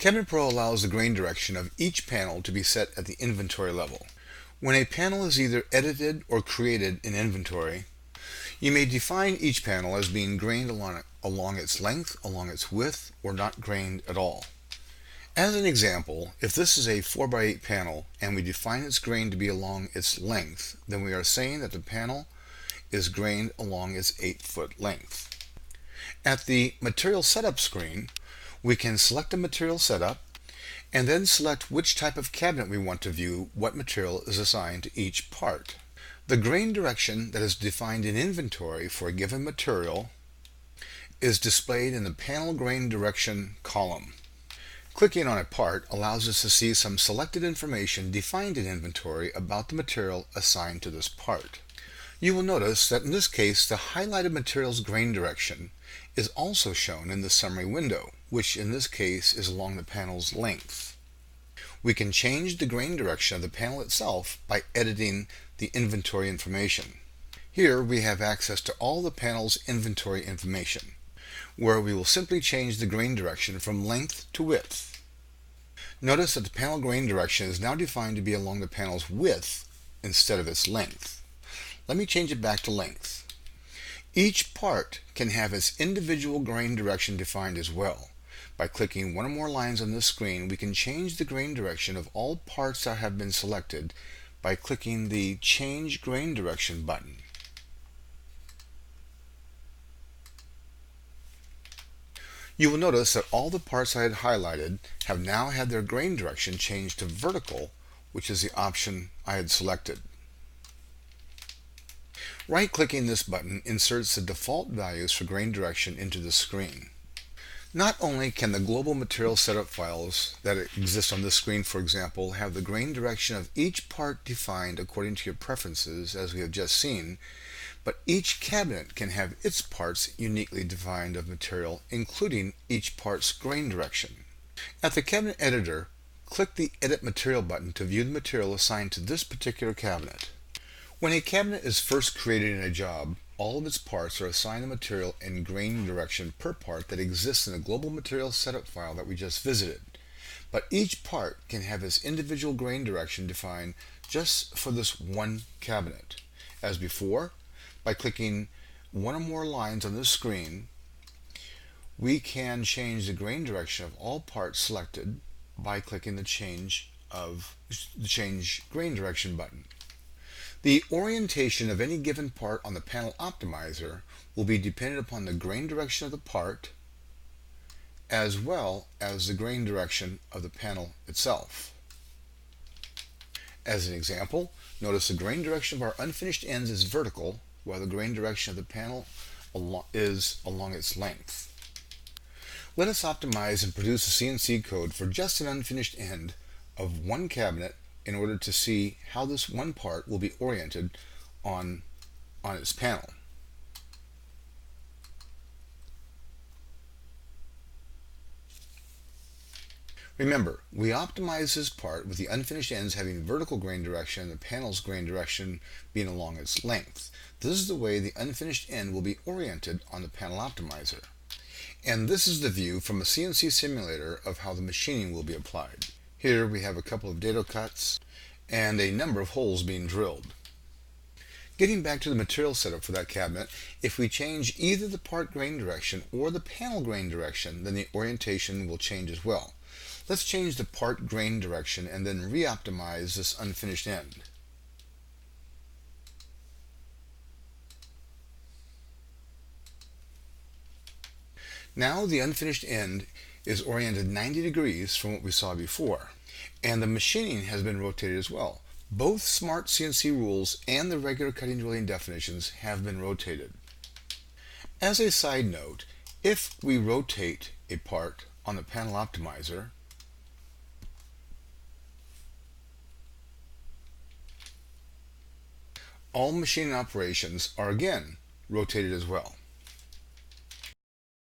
Cabinet Pro allows the grain direction of each panel to be set at the inventory level. When a panel is either edited or created in inventory, you may define each panel as being grained along its length, along its width, or not grained at all. As an example, if this is a 4x8 panel and we define its grain to be along its length, then we are saying that the panel is grained along its 8-foot length. At the Material Setup screen, we can select a material setup and then select which type of cabinet we want to view what material is assigned to each part. The grain direction that is defined in inventory for a given material is displayed in the Panel Grain Direction column. Clicking on a part allows us to see some selected information defined in inventory about the material assigned to this part. You will notice that in this case the highlighted material's grain direction is also shown in the summary window, which in this case is along the panel's length. We can change the grain direction of the panel itself by editing the inventory information. Here we have access to all the panel's inventory information, where we will simply change the grain direction from length to width. Notice that the panel grain direction is now defined to be along the panel's width instead of its length. Let me change it back to length. Each part can have its individual grain direction defined as well. By clicking one or more lines on this screen, we can change the grain direction of all parts that have been selected by clicking the Change Grain Direction button. You will notice that all the parts I had highlighted have now had their grain direction changed to vertical, which is the option I had selected. Right-clicking this button inserts the default values for grain direction into the screen. Not only can the global material setup files that exist on this screen, for example, have the grain direction of each part defined according to your preferences, as we have just seen, but each cabinet can have its parts uniquely defined of material, including each part's grain direction. At the cabinet editor, click the Edit Material button to view the material assigned to this particular cabinet. When a cabinet is first created in a job, all of its parts are assigned the material and grain direction per part that exists in the global material setup file that we just visited. But each part can have its individual grain direction defined just for this one cabinet. As before, by clicking one or more lines on this screen, we can change the grain direction of all parts selected by clicking the Change Grain Direction button. The orientation of any given part on the panel optimizer will be dependent upon the grain direction of the part as well as the grain direction of the panel itself. As an example, notice the grain direction of our unfinished ends is vertical, while the grain direction of the panel is along its length. Let us optimize and produce a CNC code for just an unfinished end of one cabinet in order to see how this one part will be oriented on its panel. Remember, we optimize this part with the unfinished ends having vertical grain direction and the panel's grain direction being along its length. This is the way the unfinished end will be oriented on the panel optimizer. And this is the view from a CNC simulator of how the machining will be applied. Here we have a couple of dado cuts and a number of holes being drilled. Getting back to the material setup for that cabinet, if we change either the part grain direction or the panel grain direction, then the orientation will change as well. Let's change the part grain direction and then re-optimize this unfinished end. Now the unfinished end is oriented 90 degrees from what we saw before, and the machining has been rotated as well. Both Smart CNC rules and the regular cutting drilling definitions have been rotated. As a side note, if we rotate a part on the panel optimizer, all machining operations are again rotated as well.